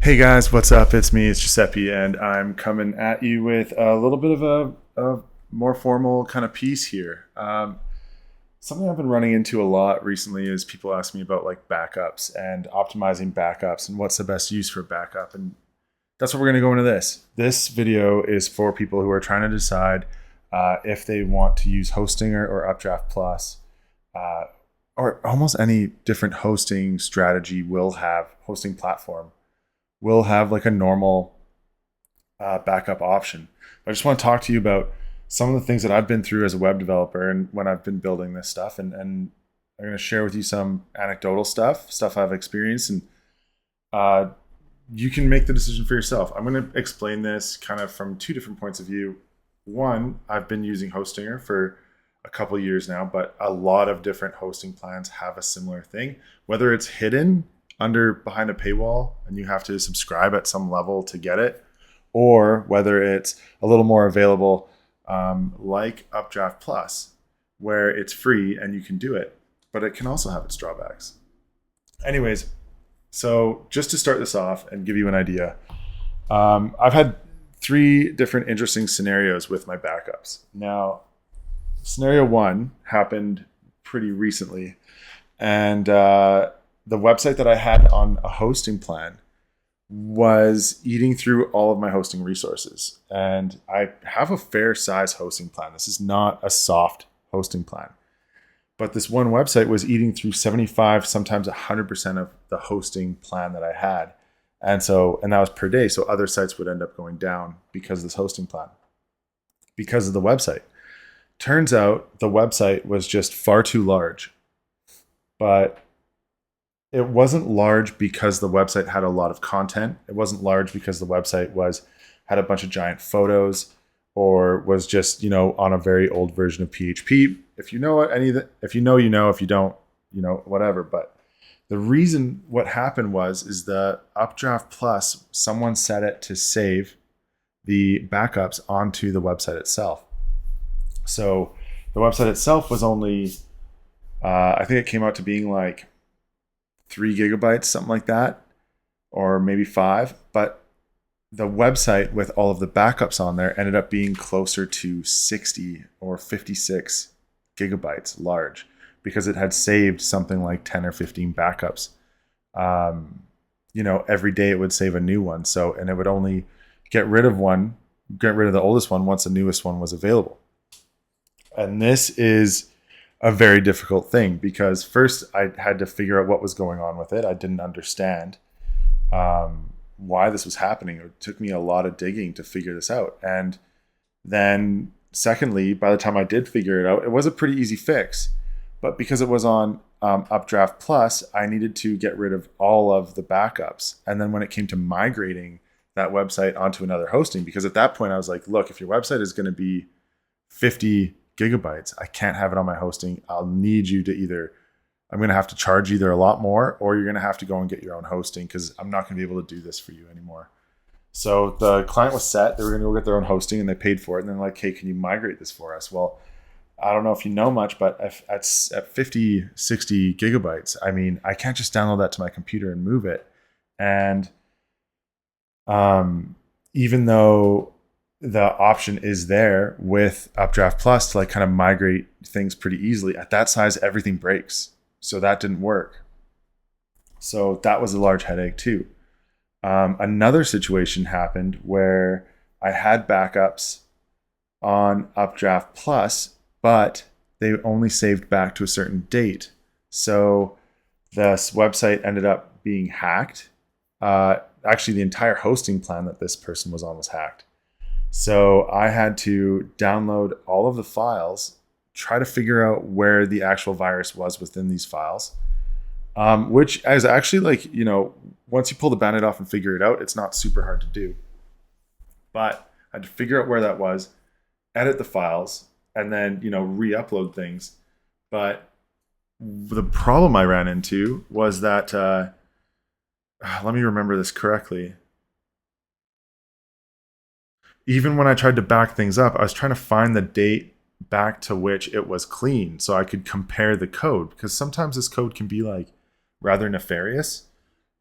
Hey guys, what's up? It's Giuseppe, and I'm coming at you with a little bit of a more formal kind of piece here. Something I've been running into a lot recently is people ask me about like backups and optimizing backups and what's the best use for backup. And that's what we're going to go into this. This video is for people who are trying to decide if they want to use Hostinger or Updraft Plus, or almost any different hosting strategy hosting platform will have like a normal backup option. I just want to talk to you about some of the things that I've been through as a web developer and when I've been building this stuff. And I'm going to share with you some anecdotal stuff I've experienced, and you can make the decision for yourself. I'm going to explain this kind of from two different points of view. One, I've been using Hostinger for a couple years now, but a lot of different hosting plans have a similar thing, whether it's hidden behind a paywall and you have to subscribe at some level to get it, or whether it's a little more available, like Updraft Plus, where it's free and you can do it, but it can also have its drawbacks. Anyways, so just to start this off and give you an idea, I've had three different interesting scenarios with my backups. Now, scenario one happened pretty recently, and the website that I had on a hosting plan was eating through all of my hosting resources. And I have a fair size hosting plan. This is not a soft hosting plan. But this one website was eating through 75, sometimes 100% of the hosting plan that I had. And that was per day. So other sites would end up going down because of this hosting plan, because of the website. Turns out the website was just far too large. But it wasn't large because the website had a lot of content. It wasn't large because the website had a bunch of giant photos or was just, on a very old version of PHP. If you know if you know, if you don't, whatever. But the reason what happened is the Updraft Plus, someone set it to save the backups onto the website itself. So the website itself was only, I think it came out to being like 3 gigabytes, something like that, or maybe 5. But the website with all of the backups on there ended up being closer to 60 or 56 gigabytes large, because it had saved something like 10 or 15 backups. Every day it would save a new one. And it would only get rid of the oldest one once the newest one was available. And this is a very difficult thing, because first I had to figure out what was going on with it. I didn't understand why this was happening. It took me a lot of digging to figure this out. And then secondly, by the time I did figure it out, it was a pretty easy fix. But because it was on Updraft Plus, I needed to get rid of all of the backups. And then when it came to migrating that website onto another hosting, because at that point I was like, look, if your website is going to be 50 gigabytes, I can't have it on my hosting. I'll need you to I'm going to have to charge either a lot more, or you're going to have to go and get your own hosting, because I'm not going to be able to do this for you anymore. So the client was set. They were going to go get their own hosting, and they paid for it. And then like, hey, can you migrate this for us? Well, I don't know if you know much, but at 50, 60 gigabytes, I can't just download that to my computer and move it. And even though the option is there with Updraft Plus to like kind of migrate things pretty easily, at that size, everything breaks. So that didn't work. So that was a large headache too. Another situation happened where I had backups on Updraft Plus, but they only saved back to a certain date. So this website ended up being hacked. Actually, the entire hosting plan that this person was on was hacked. So I had to download all of the files, try to figure out where the actual virus was within these files, which is actually once you pull the Band-Aid off and figure it out, it's not super hard to do. But I had to figure out where that was, edit the files, and then, re-upload things. But the problem I ran into was that, let me remember this correctly. Even when I tried to back things up, I was trying to find the date back to which it was clean so I could compare the code, because sometimes this code can be like rather nefarious.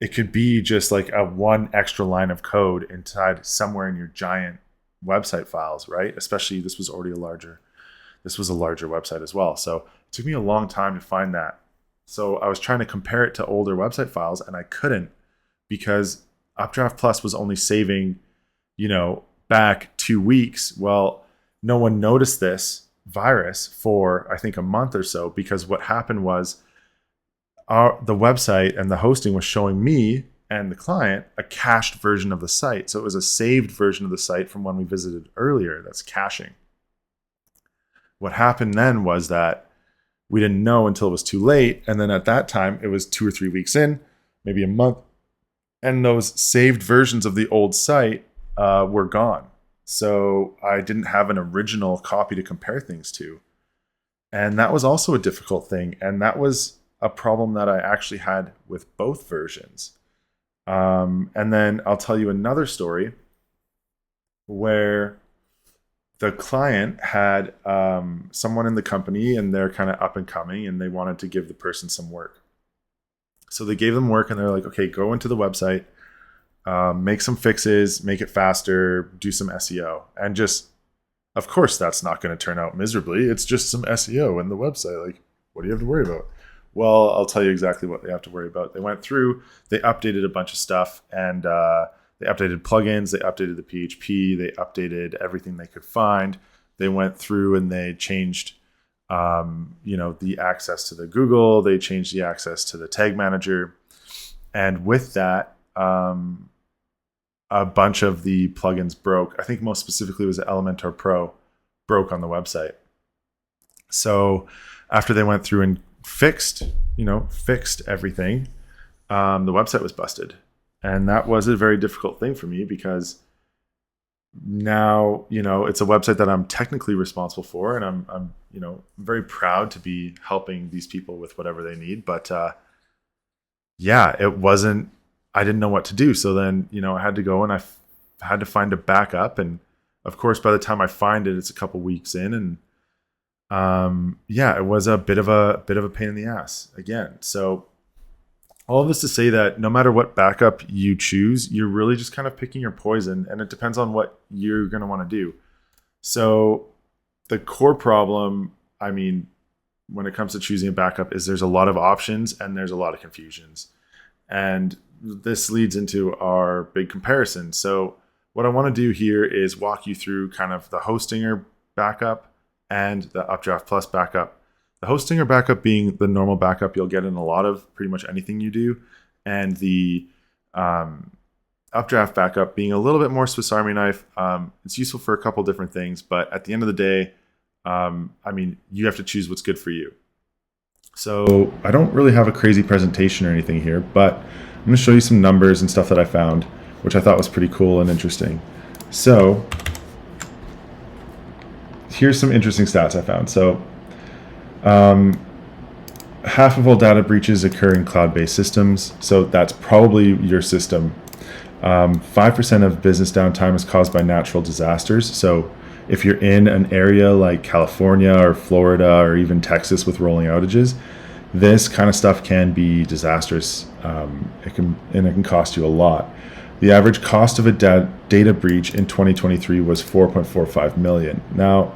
it could be just like a one extra line of code inside somewhere in your giant website files, right? Especially this was a larger website as well. So it took me a long time to find that. So I was trying to compare it to older website files and I couldn't, because Updraft Plus was only saving, back 2 weeks. Well, no one noticed this virus for I think a month or so, because what happened was the website and the hosting was showing me and the client a cached version of the site. So it was a saved version of the site from when we visited earlier. That's caching. What happened then was that we didn't know until it was too late. And then at that time, it was 2 or 3 weeks in, maybe a month. And those saved versions of the old site were gone. So I didn't have an original copy to compare things to. And that was also a difficult thing. And that was a problem that I actually had with both versions. And then I'll tell you another story where the client had someone in the company and they're kind of up and coming and they wanted to give the person some work. So they gave them work and they're like, okay, go into the website, make some fixes, make it faster, do some SEO. And just, of course, that's not going to turn out miserably. It's just some SEO in the website. Like, what do you have to worry about? Well, I'll tell you exactly what they have to worry about. They went through, they updated a bunch of stuff, and they updated plugins, they updated the PHP, they updated everything they could find. They went through and they changed, the access to the Google. They changed the access to the tag manager. And with that, a bunch of the plugins broke. I think most specifically was Elementor Pro broke on the website. So after they went through and fixed everything, the website was busted. And that was a very difficult thing for me, because now, it's a website that I'm technically responsible for, and I'm very proud to be helping these people with whatever they need. But it wasn't, I didn't know what to do. So then, I had to go and I had to find a backup. And of course, by the time I find it, it's a couple weeks in, and it was a bit of a pain in the ass again. So all of this to say that no matter what backup you choose, you're really just kind of picking your poison, and it depends on what you're going to want to do. So the core problem, when it comes to choosing a backup, is there's a lot of options and there's a lot of confusions. And this leads into our big comparison. So what I want to do here is walk you through kind of the Hostinger backup and the Updraft Plus backup. The Hostinger backup being the normal backup you'll get in a lot of pretty much anything you do, and the Updraft backup being a little bit more Swiss Army knife. It's useful for a couple different things, but at the end of the day, you have to choose what's good for you. So I don't really have a crazy presentation or anything here, but I'm going to show you some numbers and stuff that I found, which I thought was pretty cool and interesting. So here's some interesting stats I found. So half of all data breaches occur in cloud-based systems. So that's probably your system. 5% of business downtime is caused by natural disasters. So if you're in an area like California or Florida or even Texas with rolling outages, this kind of stuff can be disastrous. It can cost you a lot. The average cost of a data breach in 2023 was $4.45 million. Now,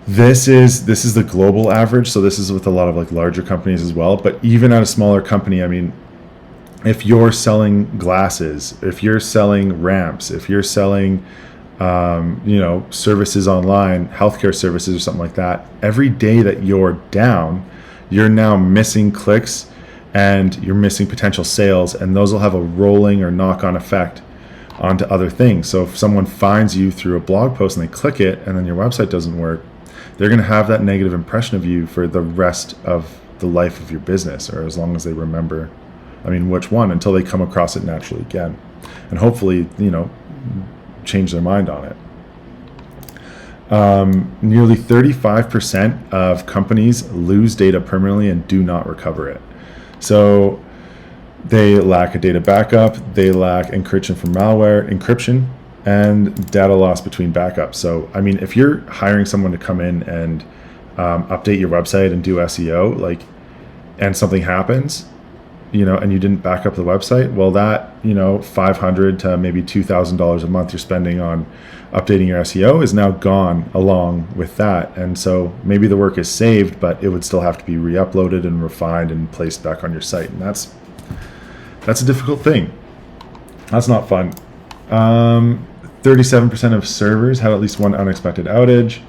this is the global average, so this is with a lot of like larger companies as well. But even at a smaller company, if you're selling glasses, if you're selling ramps, if you're selling services online, healthcare services or something like that, every day that you're down, you're now missing clicks and you're missing potential sales, and those will have a rolling or knock-on effect onto other things. So if someone finds you through a blog post and they click it and then your website doesn't work, they're going to have that negative impression of you for the rest of the life of your business, or as long as they remember, which one, until they come across it naturally again. And hopefully, change their mind on it. Nearly 35% of companies lose data permanently and do not recover it. So they lack a data backup, they lack encryption from malware, encryption, and data loss between backups. So, if you're hiring someone to come in and update your website and do SEO, and something happens, and you didn't back up the website, well, that, $500 to maybe $2,000 a month you're spending on updating your SEO is now gone along with that. And so maybe the work is saved, but it would still have to be re-uploaded and refined and placed back on your site. And that's a difficult thing. That's not fun. 37% of servers had at least one unexpected outage.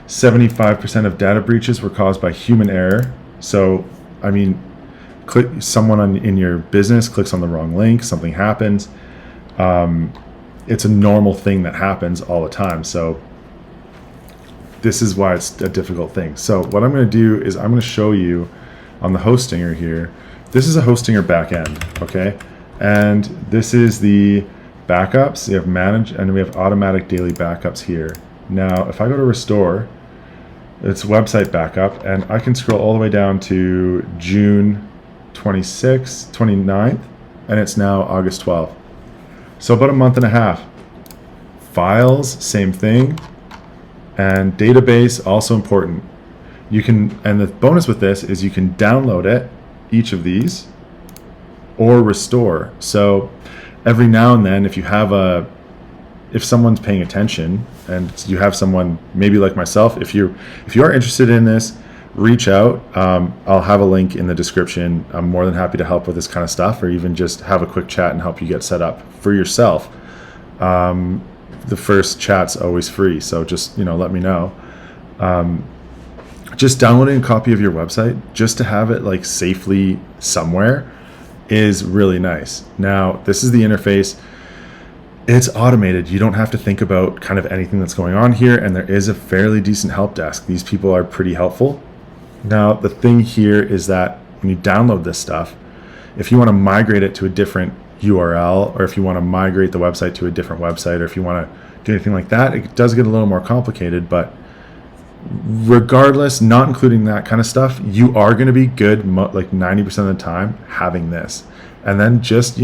75% of data breaches were caused by human error. So, someone in your business clicks on the wrong link, something happens. It's a normal thing that happens all the time. So this is why it's a difficult thing. So what I'm going to do is I'm going to show you on the Hostinger here. This is a Hostinger backend, okay? And this is the backups. You have manage, and we have automatic daily backups here. Now, if I go to restore, it's website backup, and I can scroll all the way down to June 26th, 29th, and it's now August 12th. So about a month and a half. Files, same thing. And database, also important. And the bonus with this is you can download it, each of these, or restore. So every now and then, if someone's paying attention and you have someone maybe like myself, if you are interested in this, reach out. I'll have a link in the description. I'm more than happy to help with this kind of stuff, or even just have a quick chat and help you get set up for yourself. The first chat's always free, so just let me know. Just downloading a copy of your website just to have it safely somewhere is really nice. Now, this is the interface. It's automated. You don't have to think about kind of anything that's going on here, and there is a fairly decent help desk. These people are pretty helpful. Now, the thing here is that when you download this stuff, if you want to migrate it to a different URL, or if you want to migrate the website to a different website, or if you want to do anything like that, it does get a little more complicated. But regardless, not including that kind of stuff, you are going to be good 90% of the time having this. And then just,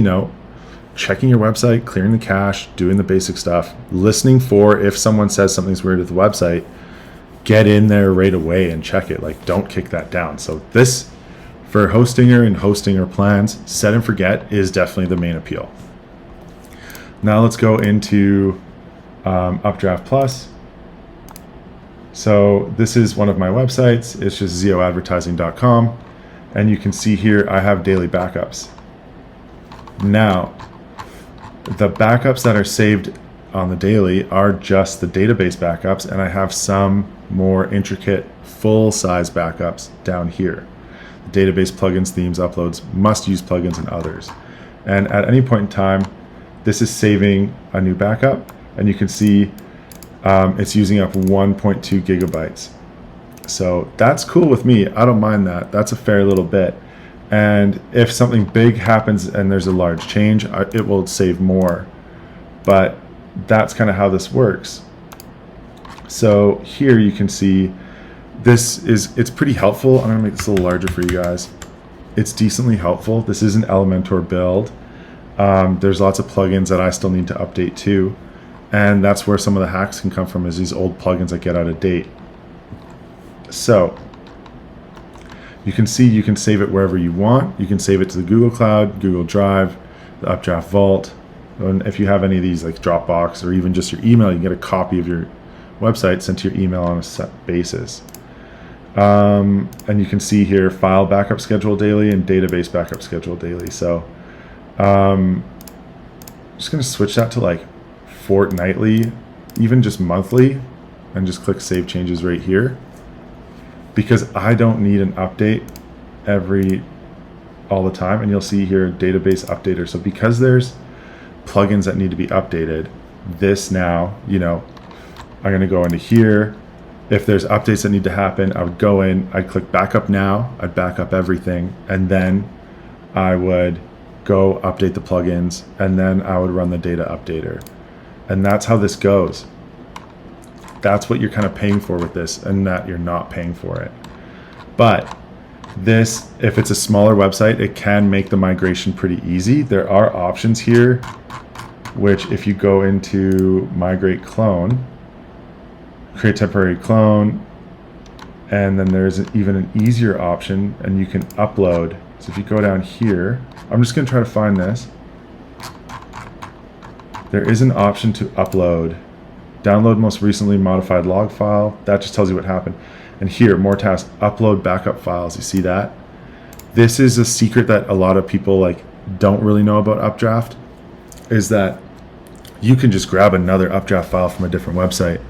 checking your website, clearing the cache, doing the basic stuff, listening for if someone says something's weird with the website, get in there right away and check it. Don't kick that down. So this, for Hostinger and Hostinger plans, set and forget is definitely the main appeal. Now let's go into UpdraftPlus. So this is one of my websites. It's just zeoadvertising.com. And you can see here I have daily backups. Now, the backups that are saved on the daily are just the database backups, and I have some more intricate full-size backups down here. Database plugins, themes, uploads, must-use plugins, and others. And at any point in time, this is saving a new backup, and you can see it's using up 1.2 gigabytes. So that's cool with me. I don't mind that. That's a fair little bit. And if something big happens and there's a large change, it will save more. But that's kind of how this works. So here you can see it's pretty helpful. I'm gonna make this a little larger for you guys. It's decently helpful. This is an Elementor build. There's lots of plugins that I still need to update too. And that's where some of the hacks can come from, is these old plugins that get out of date. So you can see you can save it wherever you want. You can save it to the Google Cloud, Google Drive, the Updraft Vault. And if you have any of these like Dropbox or even just your email, you can get a copy of your website sent to your email on a set basis. And you can see here file backup schedule daily and database backup schedule daily. So I'm just going to switch that to like fortnightly, even just monthly, and just click save changes right here, because I don't need an update all the time. And you'll see here database updater. So because there's plugins that need to be updated, this now, I'm going to go into here. If there's updates that need to happen, I would go in, I'd click backup now, I'd back up everything, and then I would go update the plugins, and then I would run the data updater. And that's how this goes. That's what you're kind of paying for with this, and that you're not paying for it. But this, if it's a smaller website, it can make the migration pretty easy. There are options here, which if you go into migrate clone, create temporary clone, and then there's even an easier option, and you can upload So if you go down here, I'm just going to try to find this. There is an option to upload. Download most recently modified log file. That just tells you what happened. And here, more tasks, upload backup files. You see that? This is a secret that a lot of people like don't really know about Updraft, is that you can just grab another Updraft file from a different website.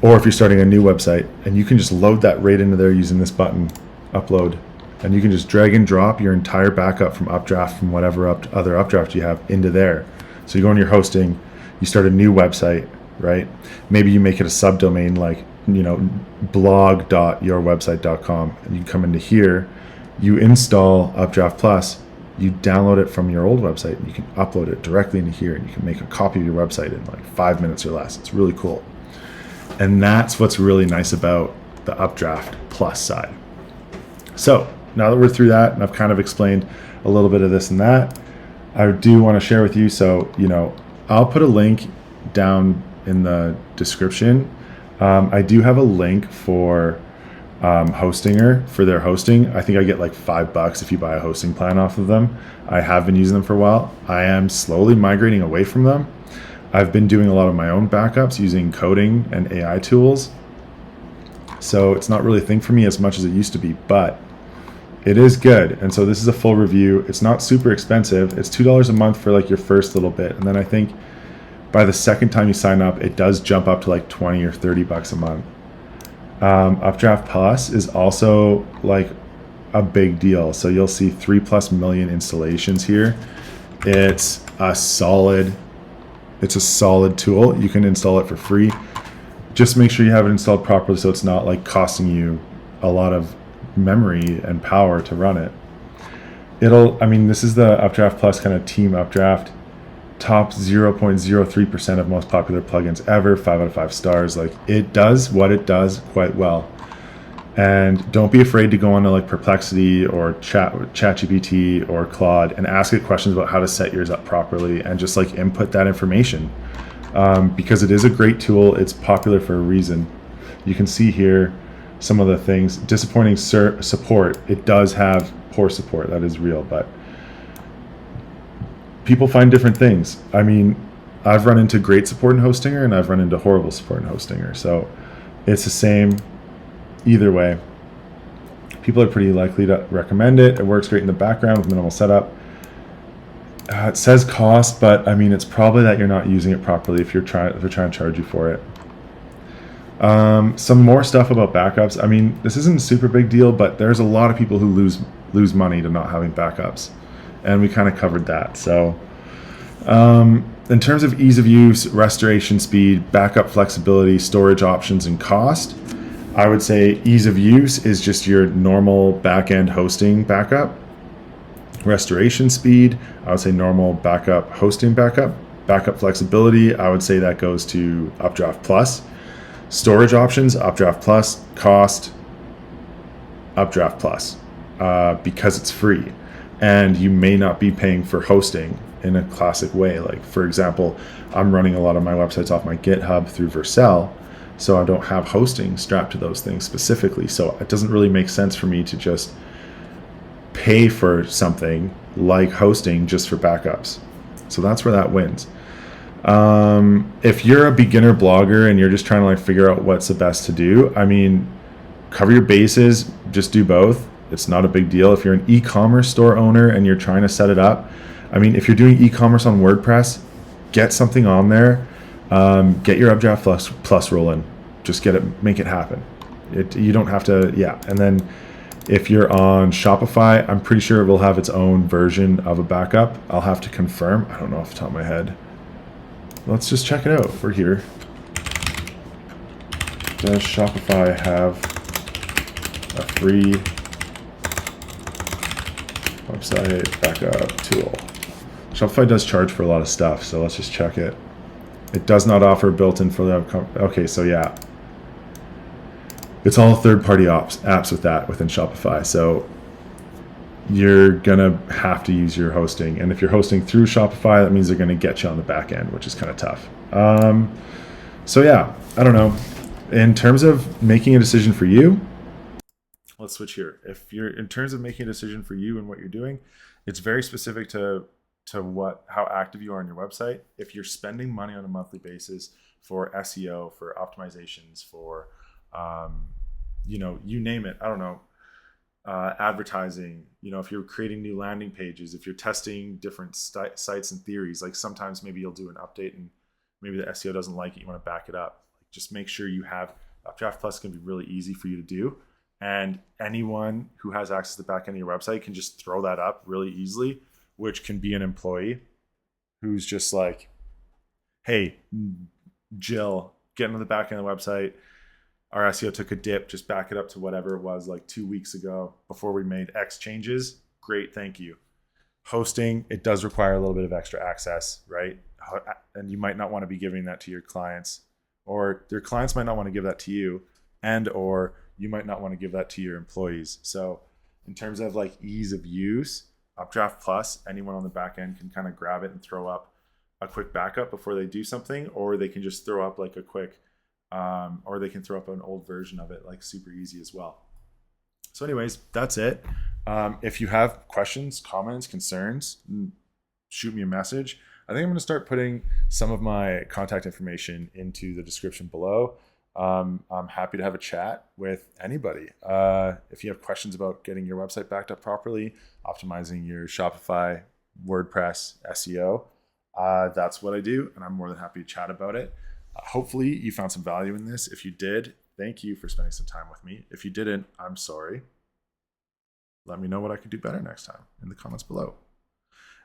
Or if you're starting a new website, and you can just load that right into there using this button, upload. And you can just drag and drop your entire backup from Updraft, from whatever other Updraft you have, into there. So you go into your hosting, you start a new website, right? Maybe you make it a subdomain like, blog.yourwebsite.com. And you come into here, you install Updraft Plus, you download it from your old website, and you can upload it directly into here, and you can make a copy of your website in like 5 minutes or less. It's really cool. And that's what's really nice about the Updraft Plus side. So now that we're through that, and I've kind of explained a little bit of this and that, I do want to share with you. So, I'll put a link down in the description. I do have a link for Hostinger for their hosting. I think I get like $5 if you buy a hosting plan off of them. I have been using them for a while. I am slowly migrating away from them. I've been doing a lot of my own backups using coding and AI tools. So it's not really a thing for me as much as it used to be, but it is good. And so this is a full review. It's not super expensive. It's $2 a month for like your first little bit. And then I think by the second time you sign up, it does jump up to like 20 or $30 a month. Updraft Plus is also like a big deal. So you'll see 3+ million installations here. It's a solid tool. You can install it for free. Just make sure you have it installed properly so it's not like costing you a lot of memory and power to run it. This is the Updraft Plus kind of team Updraft. Top 0.03% of most popular plugins ever, 5 out of 5 stars. Like, it does what it does quite well. And don't be afraid to go on to like Perplexity or ChatGPT or Claude and ask it questions about how to set yours up properly, and just like input that information. Because it is a great tool. It's popular for a reason. You can see here some of the things. Disappointing support. It does have poor support. That is real, but people find different things. I've run into great support in Hostinger, and I've run into horrible support in Hostinger. So it's the same either way. People are pretty likely to recommend it. It works great in the background with minimal setup. It says cost, but it's probably that you're not using it properly if they're trying to charge you for it. Some more stuff about backups. This isn't a super big deal, but there's a lot of people who lose money to not having backups, and we kind of covered that. So in terms of ease of use, restoration speed, backup flexibility, storage options, and cost, I would say ease of use is just your normal back-end hosting backup. Restoration speed, I would say normal backup hosting backup. Backup flexibility, I would say that goes to Updraft Plus. Storage options, Updraft Plus. Cost, Updraft Plus, because it's free. And you may not be paying for hosting in a classic way. Like, for example, I'm running a lot of my websites off my GitHub through Vercel, so I don't have hosting strapped to those things specifically. So it doesn't really make sense for me to just pay for something like hosting just for backups. So that's where that wins. If you're a beginner blogger and you're just trying to like figure out what's the best to do, cover your bases, just do both. It's not a big deal. If you're an e-commerce store owner and you're trying to set it up, if you're doing e-commerce on WordPress, get something on there. Get your Updraft Plus rolling. Just make it happen. You don't have to, And then if you're on Shopify, I'm pretty sure it will have its own version of a backup. I'll have to confirm. I don't know off the top of my head. Let's just check it out. We're here. Does Shopify have a free website backup tool? Shopify does charge for a lot of stuff, so let's just check it. It does not offer built-in for the... Okay, so yeah. It's all third-party apps with that within Shopify. So you're going to have to use your hosting. And if you're hosting through Shopify, that means they're going to get you on the back end, which is kind of tough. So yeah, I don't know. In terms of making a decision for you, let's switch here. If you're in terms of making a decision for you and what you're doing, it's very specific to how active you are on your website. If you're spending money on a monthly basis for SEO, for optimizations, for you name it, I don't know, advertising, if you're creating new landing pages, if you're testing different sites and theories, like sometimes maybe you'll do an update and maybe the SEO doesn't like it, you want to back it up. Like, just make sure you have Updraft Plus. Can be really easy for you to do. And anyone who has access to the back end of your website can just throw that up really easily, which can be an employee who's just like, hey, Jill, get into the back end of the website. Our SEO took a dip, just back it up to whatever it was like 2 weeks ago before we made X changes. Great, thank you. Hosting, it does require a little bit of extra access, right? And you might not want to be giving that to your clients, or their clients might not want to give that to you, and or you might not want to give that to your employees. So in terms of like ease of use, Updraft Plus, anyone on the back end can kind of grab it and throw up a quick backup before they do something, or they can just throw up like a quick or they can throw up an old version of it, like super easy as well. So anyways, that's it. If you have questions, comments, concerns, shoot me a message. I think I'm going to start putting some of my contact information into the description below. I'm happy to have a chat with anybody. If you have questions about getting your website backed up properly, optimizing your Shopify, WordPress, SEO, that's what I do, and I'm more than happy to chat about it. Hopefully you found some value in this. If you did, thank you for spending some time with me. If you didn't, I'm sorry. Let me know what I could do better next time in the comments below.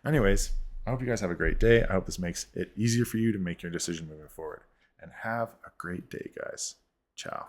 Anyways, I hope you guys have a great day. I hope this makes it easier for you to make your decision moving forward. And have a great day, guys. Ciao.